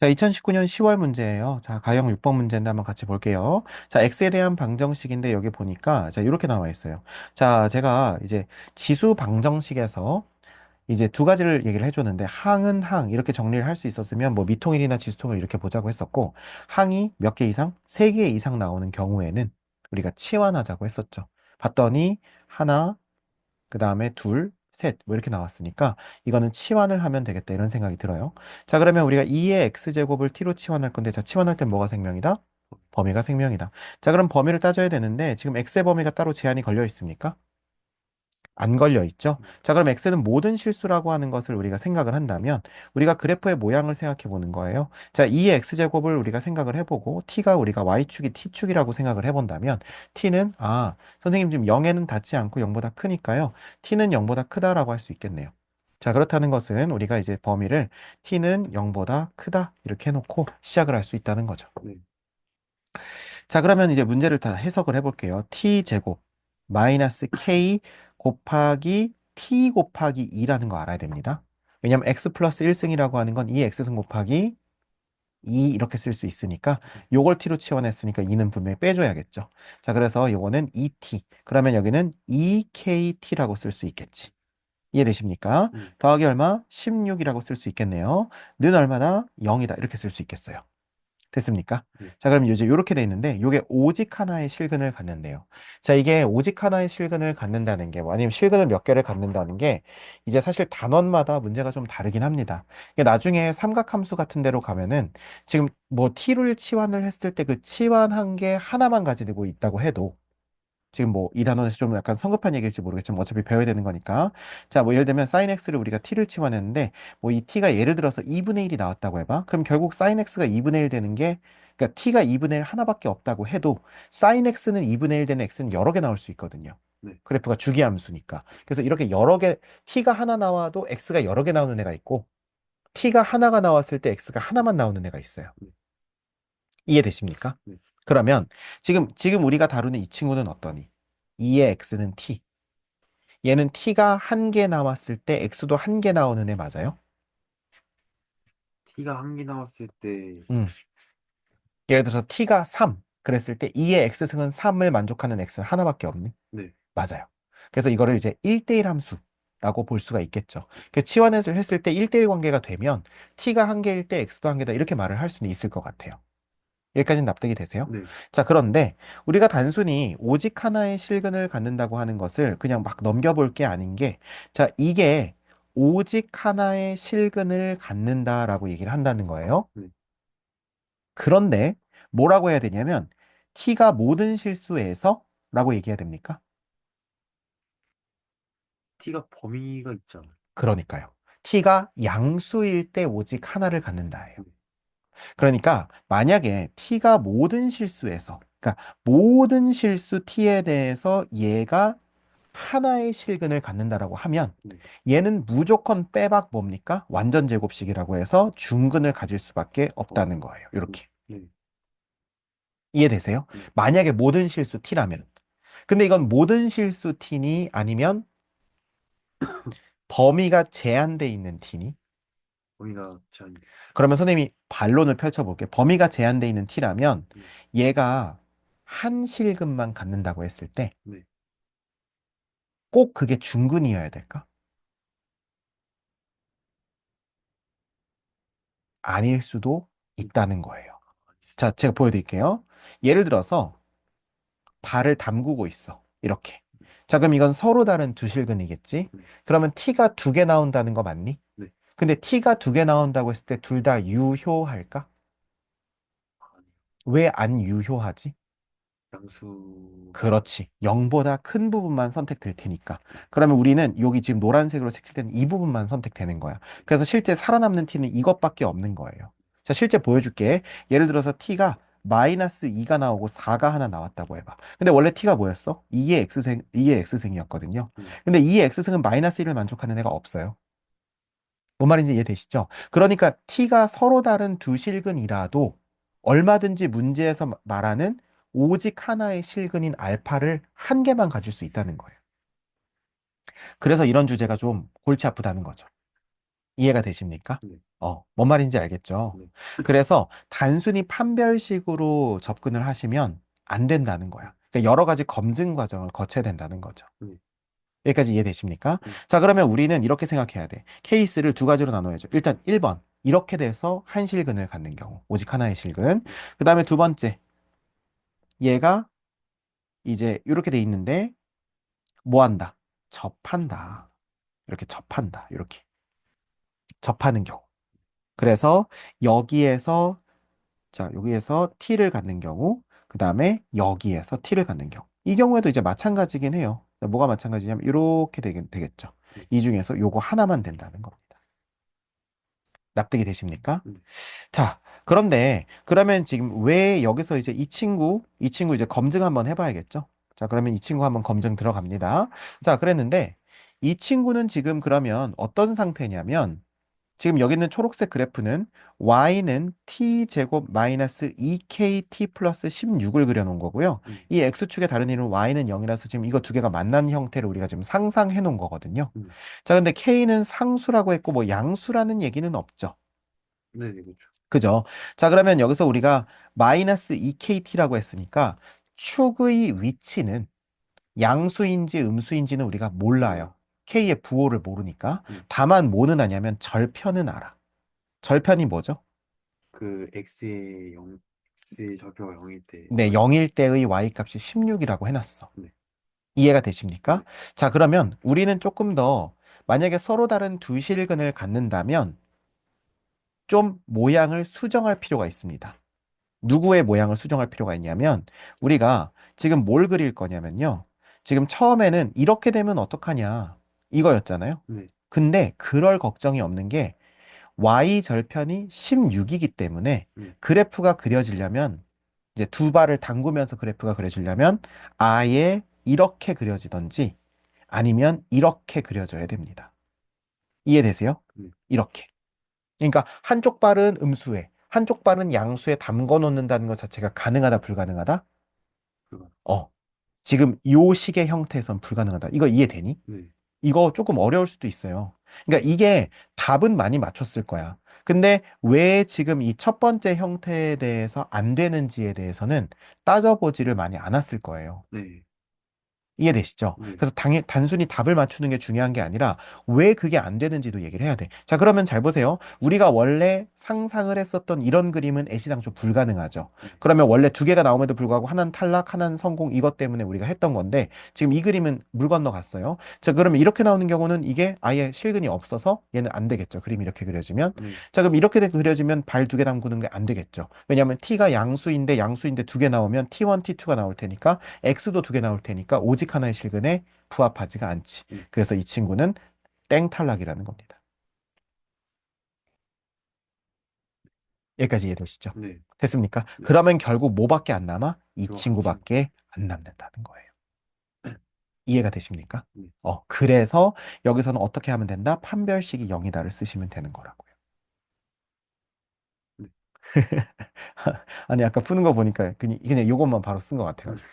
자, 2019년 10월 문제예요. 자, 가형 6번 문제인데 한번 같이 볼게요. 자, x에 대한 방정식인데 여기 보니까 자, 이렇게 나와 있어요. 자, 제가 이제 지수 방정식에서 이제 두 가지를 얘기를 해줬는데 항은 항 이렇게 정리를 할 수 있었으면 뭐 미통일이나 지수통일 이렇게 보자고 했었고 항이 몇 개 이상, 세 개 이상 나오는 경우에는 우리가 치환하자고 했었죠. 봤더니 하나, 그 다음에 둘, 셋, 뭐 이렇게 나왔으니까 이거는 치환을 하면 되겠다 이런 생각이 들어요. 자, 그러면 우리가 2의 x제곱을 t로 치환할 건데 자, 치환할 땐 뭐가 생명이다? 범위가 생명이다. 자, 그럼 범위를 따져야 되는데 지금 x의 범위가 따로 제한이 걸려 있습니까? 안 걸려 있죠. 자, 그럼 x는 모든 실수라고 하는 것을 우리가 생각을 한다면 우리가 그래프의 모양을 생각해 보는 거예요. 자, 2의 x제곱을 우리가 생각을 해보고 t가 우리가 y축이 t축이라고 생각을 해본다면 t는 선생님 지금 0에는 닿지 않고 0보다 크니까요. t는 0보다 크다라고 할 수 있겠네요. 자, 그렇다는 것은 우리가 이제 범위를 t는 0보다 크다 이렇게 해놓고 시작을 할 수 있다는 거죠. 네. 자, 그러면 이제 문제를 다 해석을 해볼게요. t제곱 마이너스 k 곱하기 t 곱하기 2라는 거 알아야 됩니다. 왜냐면 x 플러스 1승이라고 하는 건 2x승 곱하기 2 이렇게 쓸 수 있으니까 요걸 t로 치환했으니까 2는 분명히 빼줘야겠죠. 자, 그래서 요거는 2t. 그러면 여기는 2kt라고 쓸 수 있겠지. 이해되십니까? 네. 더하기 얼마? 16이라고 쓸 수 있겠네요. 는 얼마나? 0이다. 이렇게 쓸 수 있겠어요. 됐습니까? 네. 자, 그럼 이제 이렇게 돼 있는데 이게 오직 하나의 실근을 갖는데요. 자, 이게 오직 하나의 실근을 갖는다는 게 뭐 아니면 실근을 몇 개를 갖는다는 게 이제 사실 단원마다 문제가 좀 다르긴 합니다. 이게 나중에 삼각함수 같은 데로 가면은 지금 뭐 t를 치환을 했을 때 그 치환한 게 하나만 가지고 있다고 해도 지금 뭐 이 단원에서 좀 약간 성급한 얘기일지 모르겠지만 어차피 배워야 되는 거니까. 자, 뭐 예를 들면 sin x를 우리가 t를 치환했는데 뭐 이 t가 예를 들어서 2분의 1이 나왔다고 해봐. 그럼 결국 sin x가 2분의 1 되는 게 그러니까 t가 2분의 1 하나밖에 없다고 해도 sin x는 2분의 1 되는 x는 여러 개 나올 수 있거든요. 네. 그래프가 주기함수니까. 그래서 이렇게 여러 개 t가 하나 나와도 x가 여러 개 나오는 애가 있고 t가 하나가 나왔을 때 x가 하나만 나오는 애가 있어요. 네. 이해되십니까? 네. 그러면 지금 우리가 다루는 이 친구는 어떠니? 2의 x는 t. 얘는 t가 한 개 나왔을 때 x도 한 개 나오는 애 맞아요? T가 한 개 나왔을 때, 음. 예를 들어서 t가 3. 그랬을 때 2의 x승은 3을 만족하는 x는 하나밖에 없니? 네. 맞아요. 그래서 이거를 이제 1대1 함수라고 볼 수가 있겠죠. 그 치환을 했을 때 1대1 관계가 되면 t가 한 개일 때 x도 한 개다 이렇게 말을 할 수는 있을 것 같아요. 여기까지는 납득이 되세요? 네. 자, 그런데 우리가 단순히 오직 하나의 실근을 갖는다고 하는 것을 그냥 막 넘겨볼 게 아닌 게, 자, 이게 오직 하나의 실근을 갖는다라고 얘기를 한다는 거예요. 네. 그런데 뭐라고 해야 되냐면, t가 모든 실수에서 라고 얘기해야 됩니까? T가 범위가 있잖아요. 그러니까요. t가 양수일 때 오직 하나를 갖는다예요. 네. 그러니까 만약에 t가 모든 실수에서, 그러니까 모든 실수 t에 대해서 얘가 하나의 실근을 갖는다라고 하면 네. 얘는 무조건 빼박 뭡니까? 완전 제곱식이라고 해서 중근을 가질 수밖에 어, 없다는 거예요. 네. 이렇게. 네. 이해되세요? 네. 만약에 모든 실수 t라면. 근데 이건 모든 실수 t니 아니면 범위가 제한돼 있는 t니? 범위가 제한, 그러면 선생님이 반론을 펼쳐볼게요. 범위가 제한돼 있는 t라면 네. 얘가 한 실근만 갖는다고 했을 때 네. 꼭 그게 중근이어야 될까? 아닐 수도 있다는 거예요. 자, 제가 보여드릴게요. 예를 들어서 발을 담그고 있어. 이렇게. 자, 그럼 이건 서로 다른 두 실근이겠지? 네. 그러면 t가 두 개 나온다는 거 맞니? 네. 근데 t가 두 개 나온다고 했을 때 둘 다 유효할까? 아니, 왜 안 유효하지? 양수가, 그렇지. 0보다 큰 부분만 선택될 테니까. 그러면 우리는 여기 지금 노란색으로 색칠된 이 부분만 선택되는 거야. 그래서 실제 살아남는 t는 이것밖에 없는 거예요. 자, 실제 보여줄게. 예를 들어서 t가 마이너스 2가 나오고 4가 하나 나왔다고 해봐. 근데 원래 t가 뭐였어? 2의 x승이었거든요. 네. 근데 2의 x승은 마이너스 1을 만족하는 애가 없어요. 뭔 말인지 이해되시죠? 그러니까 t가 서로 다른 두 실근이라도 얼마든지 문제에서 말하는 오직 하나의 실근인 알파를 한 개만 가질 수 있다는 거예요. 그래서 이런 주제가 좀 골치 아프다는 거죠. 이해가 되십니까? 네. 뭔 말인지 알겠죠? 네. 그래서 단순히 판별식으로 접근을 하시면 안 된다는 거야. 그러니까 여러 가지 검증 과정을 거쳐야 된다는 거죠. 네. 여기까지 이해되십니까? 네. 자, 그러면 우리는 이렇게 생각해야 돼. 케이스를 두 가지로 나눠야죠. 일단 1번. 이렇게 돼서 한 실근을 갖는 경우. 오직 하나의 실근. 네. 그 다음에 두 번째. 얘가 이제 이렇게 돼 있는데 뭐 한다? 접한다. 이렇게 접한다. 이렇게. 접하는 경우. 그래서 여기에서 자, 여기에서 t를 갖는 경우, 그 다음에 여기에서 t를 갖는 경우. 이 경우에도 이제 마찬가지긴 해요. 뭐가 마찬가지냐면 이렇게 되겠죠. 네. 이 중에서 요거 하나만 된다는 겁니다. 납득이 되십니까? 네. 자, 그런데 그러면 지금 왜 여기서 이제 이 친구 이제 검증 한번 해봐야겠죠? 자, 그러면 이 친구 한번 검증 들어갑니다. 자, 그랬는데 이 친구는 지금 그러면 어떤 상태냐면 지금 여기 있는 초록색 그래프는 y는 t제곱 마이너스 2kt 플러스 16을 그려놓은 거고요. 네. 이 x축의 다른 이름 y는 0이라서 지금 이거 두 개가 만난 형태를 우리가 지금 상상해 놓은 거거든요. 네. 자, 근데 k는 상수라고 했고 뭐 양수라는 얘기는 없죠. 네. 네. 그렇죠. 그죠? 자, 그러면 여기서 우리가 마이너스 2kt라고 했으니까 축의 위치는 양수인지 음수인지는 우리가 몰라요. 몰라요. k의 부호를 모르니까. 네. 다만 뭐는 아냐면 절편은 알아. 절편이 뭐죠? 그 x의 0, x의 좌표가 0일 때 네, y. 0일 때의 y값이 16이라고 해놨어. 네. 이해가 되십니까? 네. 자, 그러면 우리는 조금 더 만약에 서로 다른 두 실근을 갖는다면 좀 모양을 수정할 필요가 있습니다. 누구의 모양을 수정할 필요가 있냐면 우리가 지금 뭘 그릴 거냐면요. 지금 처음에는 이렇게 되면 어떡하냐 이거였잖아요. 네. 근데 그럴 걱정이 없는 게 y 절편이 16이기 때문에 네. 그래프가 그려지려면 이제 두 발을 담그면서 그래프가 그려지려면 아예 이렇게 그려지던지 아니면 이렇게 그려져야 됩니다. 이해되세요? 네. 이렇게. 그러니까 한쪽 발은 음수에, 한쪽 발은 양수에 담궈 놓는다는 것 자체가 가능하다, 불가능하다? 그거. 어, 지금 요 식의 형태에선 불가능하다. 이거 이해되니? 네. 이거 조금 어려울 수도 있어요. 그러니까 이게 답은 많이 맞췄을 거야. 근데 왜 지금 이 첫 번째 형태에 대해서 안 되는지에 대해서는 따져보지를 많이 않았을 거예요. 네. 이해되시죠? 네. 그래서 단순히 답을 맞추는 게 중요한 게 아니라 왜 그게 안 되는지도 얘기를 해야 돼. 자, 그러면 잘 보세요. 우리가 원래 상상을 했었던 이런 그림은 애시당초 불가능하죠. 네. 그러면 원래 두 개가 나옴에도 불구하고 하나는 탈락, 하나는 성공 이것 때문에 우리가 했던 건데 지금 이 그림은 물 건너 갔어요. 자, 그러면 이렇게 나오는 경우는 이게 아예 실근이 없어서 얘는 안 되겠죠. 그림이 이렇게 그려지면. 네. 자, 그럼 이렇게 그려지면 발 두 개 담그는 게 안 되겠죠. 왜냐하면 t가 양수인데 두 개 나오면 t1, t2가 나올 테니까 x도 두 개 나올 테니까 오직 하나의 실근에 부합하지가 않지. 네. 그래서 이 친구는 땡 탈락이라는 겁니다. 여기까지 이해되시죠? 네. 됐습니까? 네. 그러면 결국 뭐밖에 안 남아? 이 저 한 친구. 친구밖에 안 남는다는 거예요. 이해가 되십니까? 네. 그래서 여기서는 어떻게 하면 된다? 판별식이 0이다를 쓰시면 되는 거라고요. 네. 아니, 아까 푸는 거 보니까 그냥 요것만 바로 쓴 것 같아가지고.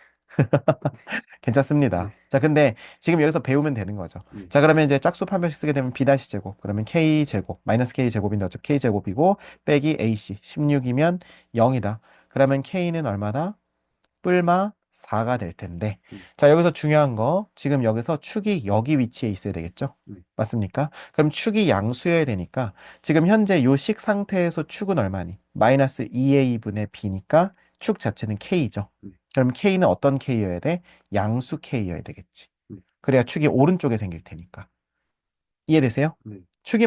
괜찮습니다. 네. 자, 근데 지금 여기서 배우면 되는 거죠. 네. 자, 그러면 이제 짝수 판별식 쓰게 되면 B-제곱, 그러면 K제곱, 마이너스 K제곱인데 어차피 K제곱이고, 빼기 AC, 16이면 0이다. 그러면 K는 얼마다? 뿔마 4가 될 텐데. 네. 자, 여기서 중요한 거, 지금 여기서 축이 여기 위치에 있어야 되겠죠? 네. 맞습니까? 그럼 축이 양수여야 되니까, 지금 현재 요 식 상태에서 축은 얼마니? 마이너스 2a분의 b니까 축 자체는 k죠. 네. 그럼 k는 어떤 k여야 돼? 양수 k여야 되겠지. 네. 그래야 축이 오른쪽에 생길 테니까. 이해되세요? 네. 축이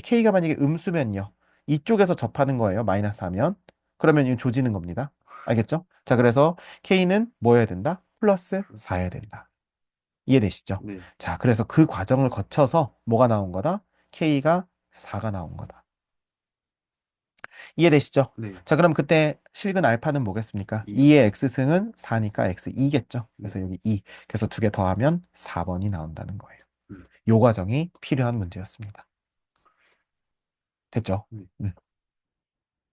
k가 만약에 음수면요. 이쪽에서 접하는 거예요. 마이너스 하면. 그러면 이거 조지는 겁니다. 알겠죠? 자, 그래서 k는 뭐여야 된다? 플러스 4여야 된다. 이해되시죠? 네. 자, 그래서 그 과정을 거쳐서 뭐가 나온 거다? k가 4가 나온 거다. 이해되시죠? 네. 자, 그럼 그때 실근 알파는 뭐겠습니까? 2요. 2의 x승은 4니까 x 2겠죠? 네. 그래서 여기 2. 그래서 두 개 더하면 4번이 나온다는 거예요. 음. 요 과정이 필요한 문제였습니다. 됐죠? 네. 음.